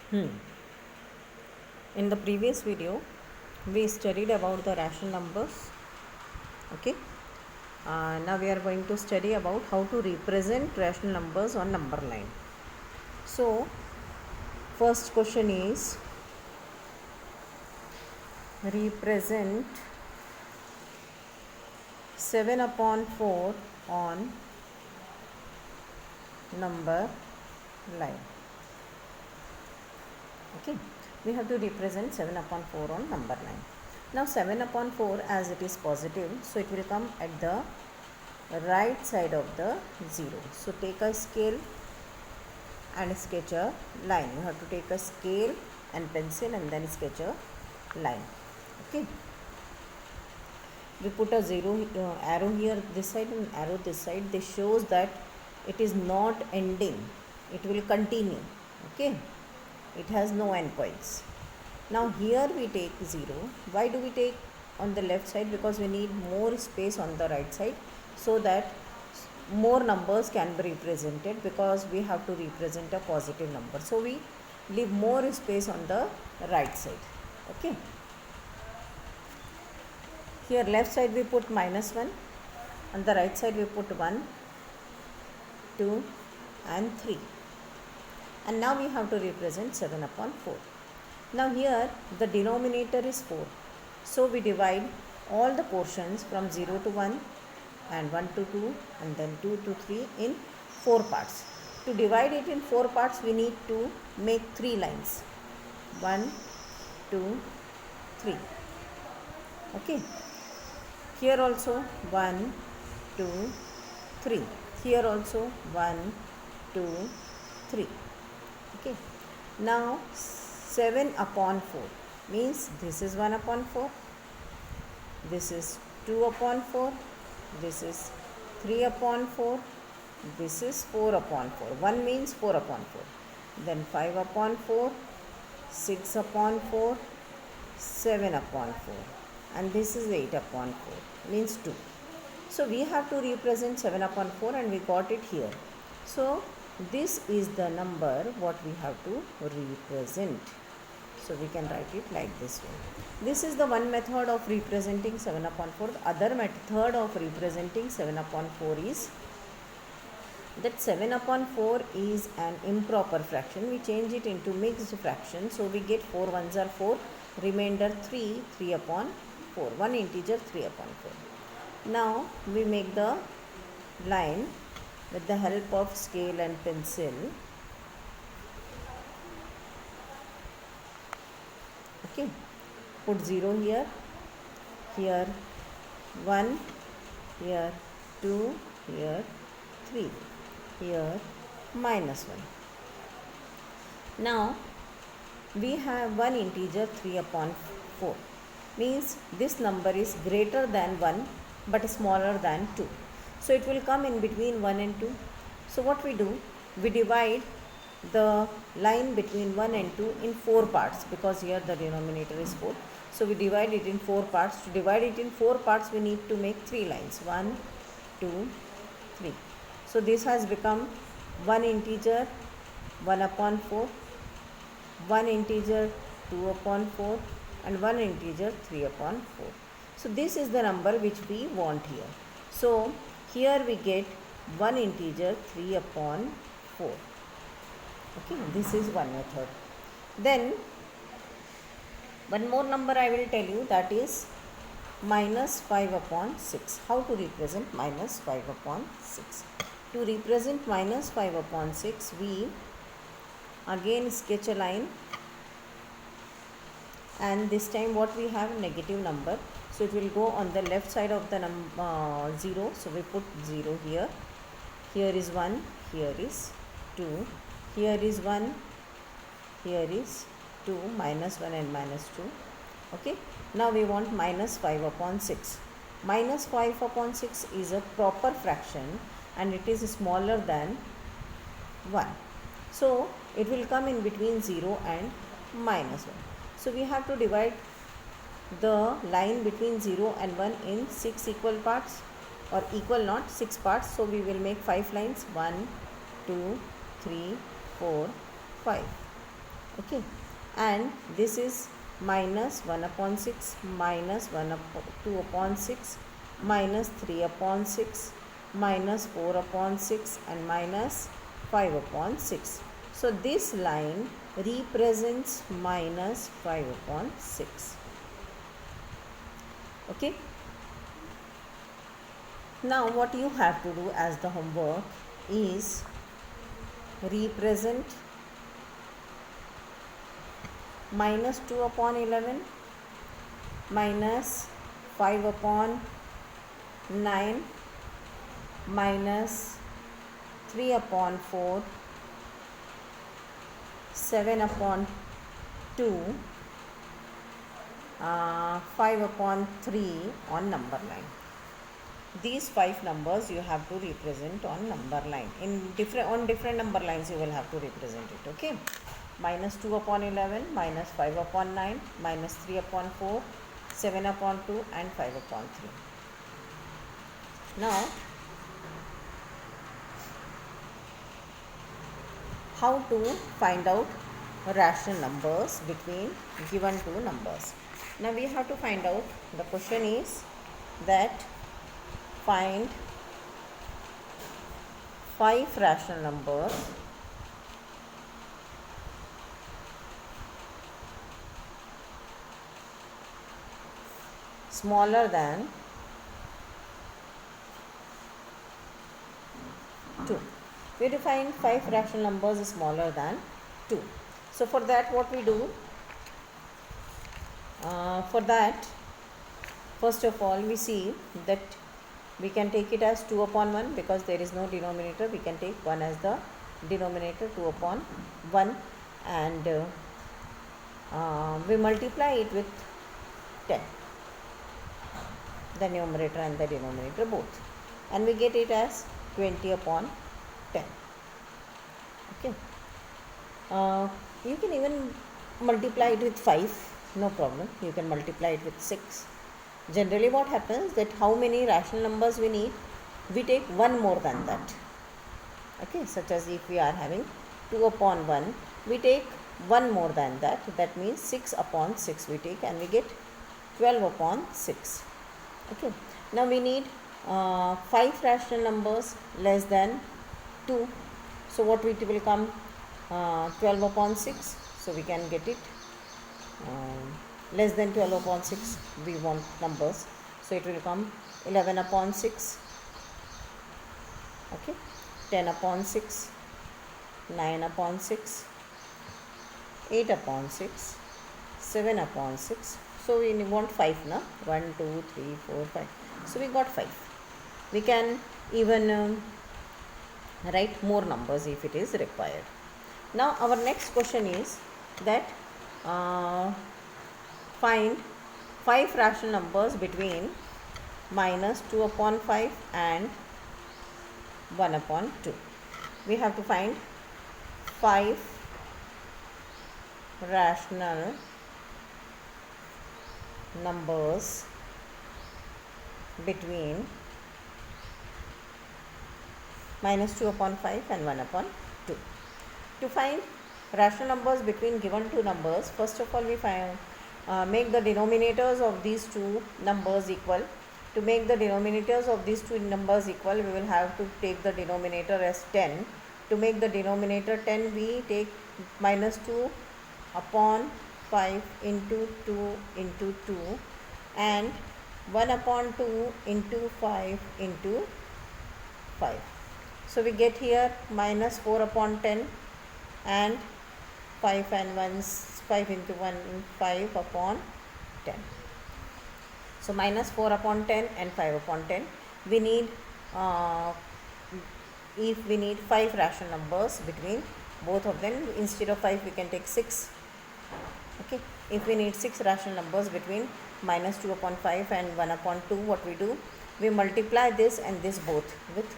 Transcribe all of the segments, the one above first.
Hmm. In the previous video, we studied about the rational numbers. Okay. Now we are going to study about how to represent rational numbers on number line. So, first question is represent 7 upon 4 on number line. Okay, we have to represent 7 upon 4 on number line. Now 7 upon 4, as it is positive, so it will come at the right side of the 0. So take a scale and sketch a line. You have to take a scale and pencil and then sketch a line. Okay, we put a arrow here this side and arrow this side. This shows that it is not ending, it will continue. Okay, it has no endpoints. Now here we take 0. Why do we take on the left side? Because we need more space on the right side so that more numbers can be represented, because we have to represent a positive number. So we leave more space on the right side. Okay. Here left side we put -1. On the right side we put 1, 2 and 3. And now we have to represent 7 upon 4. Now here the denominator is 4. So we divide all the portions from 0 to 1 and 1 to 2 and then 2 to 3 in 4 parts. To divide it in 4 parts, we need to make 3 lines. 1, 2, 3. Okay. Here also 1, 2, 3. Here also 1, 2, 3. Okay. Now 7 upon 4 means this is 1 upon 4, this is 2 upon 4, this is 3 upon 4, this is 4 upon 4. 1 means 4 upon 4. Then 5 upon 4, 6 upon 4, 7 upon 4. And this is 8 upon 4, means 2. So we have to represent 7 upon 4 and we got it here. So this is the number what we have to represent. So we can write it like this way. This is the one method of representing 7 upon 4. The other method of representing 7 upon 4 is that 7 upon 4 is an improper fraction. We change it into mixed fraction. So we get 4 ones are 4, remainder 3, 3 upon 4. One integer 3 upon 4. Now we make the line with the help of scale and pencil. Okay, put 0 here, here 1, here 2, here 3, here -1. Now we have one integer 3 upon 4, means this number is greater than 1 but smaller than 2. So it will come in between 1 and 2. So what we do, we divide the line between 1 and 2 in 4 parts, because here the denominator is 4. So we divide it in 4 parts. To divide it in 4 parts, we need to make 3 lines. 1, 2, 3. So this has become one integer 1 upon 4, one integer 2 upon 4 and one integer 3 upon 4. So this is the number which we want here. So here we get one integer 3 upon 4. Okay, this is one method. Then one more number I will tell you, that is -5 upon 6. How to represent -5 upon 6? To represent -5 upon 6, we again sketch a line, and this time what we have, negative number. So it will go on the left side of the 0. So we put 0 here. Here is 1, here is 2, here is 1, here is 2, -1 and -2. Okay. Now we want -5 upon 6. -5 upon 6 is a proper fraction and it is smaller than 1. So it will come in between 0 and -1. So we have to divide the line between 0 and 1 in 6 equal parts, or equal not 6 parts. So we will make 5 lines. 1, 2, 3, 4, 5. Okay, and this is minus 1 upon 6 minus 2 upon 6 minus 3 upon 6 minus 4 upon 6 and minus 5 upon 6. So this line represents minus 5 upon 6. Okay. Now what you have to do as the homework is represent minus 2 upon 11 minus 5 upon 9 minus 3 upon 4 7 upon 2 5 upon 3 on number line. These 5 numbers you have to represent on number line. On different number lines you will have to represent it. Okay. Minus 2 upon 11 minus 5 upon 9 minus 3 upon 4 7 upon 2 and 5 upon 3. Now how to find out rational numbers between given two numbers. Now we have to find out, the question is that find 5 rational numbers smaller than 2. We define 5 rational numbers smaller than 2. So for that what we do? For that, first of all we see that we can take it as 2 upon 1 because there is no denominator. We can take 1 as the denominator, 2 upon 1, and we multiply it with 10, the numerator and the denominator both, and we get it as 20 upon 10. Okay. You can even multiply it with 5, no problem. You can multiply it with 6. Generally what happens, that how many rational numbers we need, we take 1 more than that. Okay, such as if we are having 2 upon 1, we take 1 more than that. That means 6 upon 6 we take, and we get 12 upon 6. Okay, now we need 5 rational numbers less than 2. So what will come? 12 upon 6. So we can get it less than 12 upon 6. We want numbers, so it will come 11 upon 6. Okay, 10 upon 6, 9 upon 6, 8 upon 6, 7 upon 6. So we want 5 now. 1, 2, 3, 4, 5. So we got 5. We can even write more numbers if it is required. Now our next question is that find 5 rational numbers between minus 2 upon 5 and 1 upon 2. We have to find 5 rational numbers between minus 2 upon 5 and 1 upon 2. To find rational numbers between given two numbers, first of all we make the denominators of these two numbers equal. To make the denominators of these two numbers equal, we will have to take the denominator as 10. To make the denominator 10, we take minus 2 upon 5 into 2 into 2 and 1 upon 2 into 5 into 5. So we get here minus 4 upon 10 and 5 and 1, 5 into 1, 5 upon 10. So minus 4 upon 10 and 5 upon 10. We need, if we need 5 rational numbers between both of them, instead of 5 we can take 6. Okay. If we need 6 rational numbers between minus 2 upon 5 and 1 upon 2, what we do? We multiply this and this both with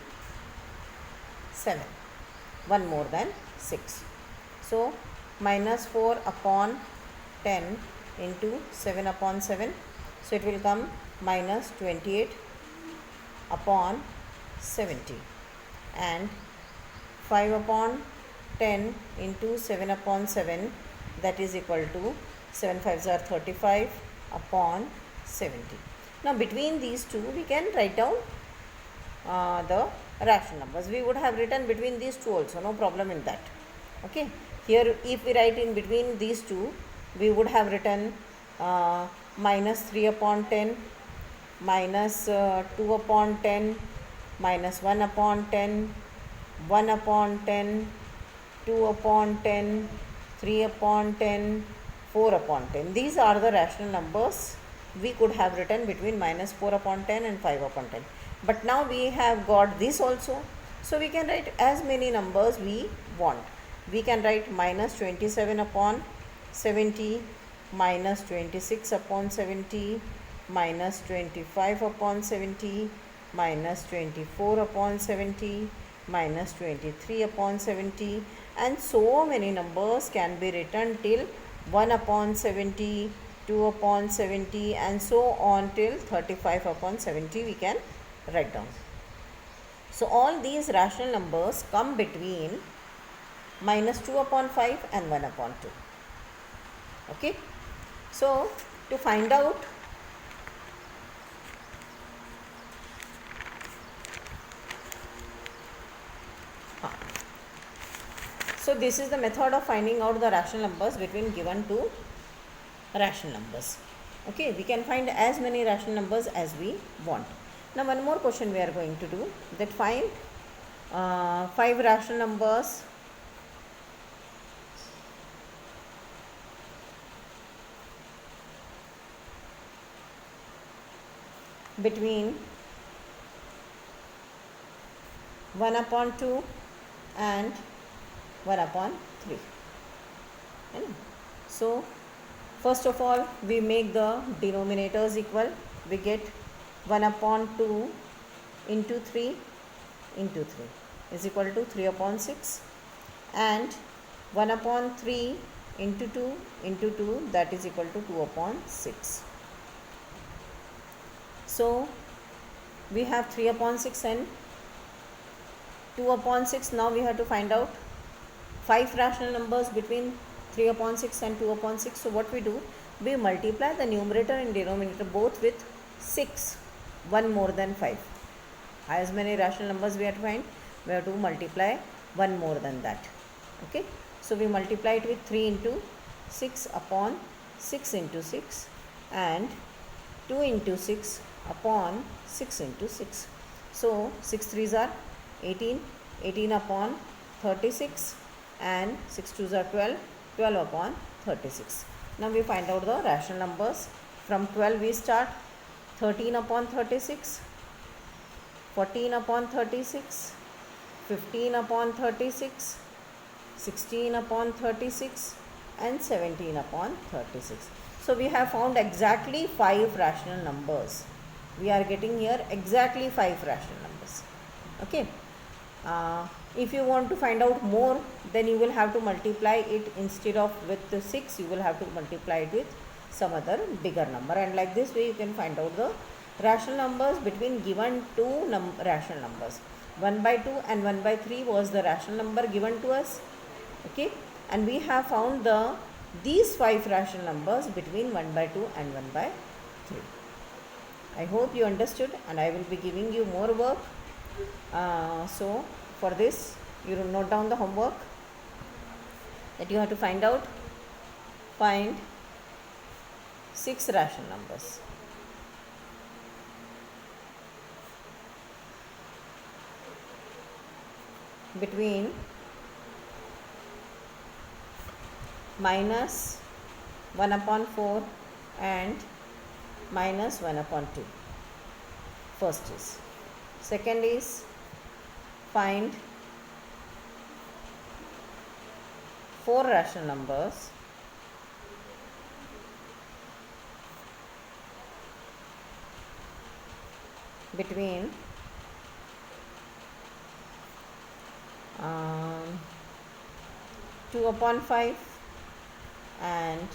7. 1 more than 6. So minus 4 upon 10 into 7 upon 7. So it will come minus 28 upon 70. And 5 upon 10 into 7 upon 7 that is equal to 7 5s are 35 upon 70. Now between these two we can write down the rational numbers. We would have written between these two also, no problem in that. Okay, here if we write in between these two, we would have written minus 3 upon 10, minus 2 upon 10, minus 1 upon 10, 1 upon 10, 2 upon 10, 3 upon 10, 4 upon 10. These are the rational numbers we could have written between minus 4 upon 10 and 5 upon 10. But now we have got this also, so we can write as many numbers we want. We can write minus 27 upon 70, minus 26 upon 70, minus 25 upon 70, minus 24 upon 70, minus 23 upon 70, and so many numbers can be written till 1 upon 70, 2 upon 70, and so on till 35 upon 70 we can write down. So all these rational numbers come between minus 2 upon 5 and 1 upon 2. Okay, so to find out so this is the method of finding out the rational numbers between given two rational numbers. Okay, we can find as many rational numbers as we want. Now one more question we are going to do, that find 5 rational numbers between 1 upon 2 and 1 upon 3. So first of all we make the denominators equal. We get 1 upon 2 into 3 into 3 is equal to 3 upon 6, and 1 upon 3 into 2 into 2, that is equal to 2 upon 6. So we have 3 upon 6 and 2 upon 6. Now we have to find out 5 rational numbers between 3 upon 6 and 2 upon 6. So what we do, we multiply the numerator and denominator both with 6, 1 more than 5. As many rational numbers we have to find, we have to multiply 1 more than that. Okay, so we multiply it with 3 into 6 upon 6 into 6 and 2 into 6 upon 6 into 6. So 6 3s are 18, 18 upon 36, and 6 2s are 12, 12 upon 36. Now we find out the rational numbers. From 12 we start, 13 upon 36, 14 upon 36, 15 upon 36, 16 upon 36, and 17 upon 36. So we have found exactly 5 rational numbers. We are getting here exactly 5 rational numbers. Okay. If you want to find out more, then you will have to multiply it, instead of with the 6, you will have to multiply it with some other bigger number, and like this way you can find out the rational numbers between given two rational numbers. 1 by 2 and 1 by 3 was the rational number given to us. Okay, and we have found these 5 rational numbers between 1 by 2 and 1 by 3. I hope you understood, and I will be giving you more work. So for this you will note down the homework that you have to find 6 rational numbers between minus 1 upon 4 and minus 1 upon 2. First is. Second is, find 4 rational numbers between 2 upon 5 and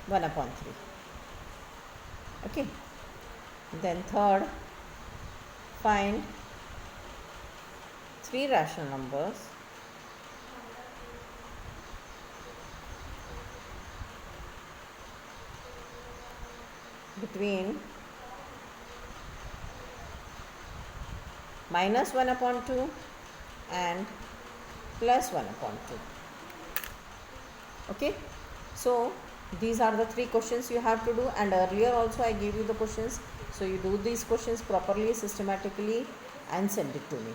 1 upon 3. Okay. Then third, find 3 rational numbers between minus 1 upon 2 and plus 1 upon 2. Okay, so these are the 3 questions you have to do, and earlier also I gave you the questions. So you do these questions properly, systematically, and send it to me.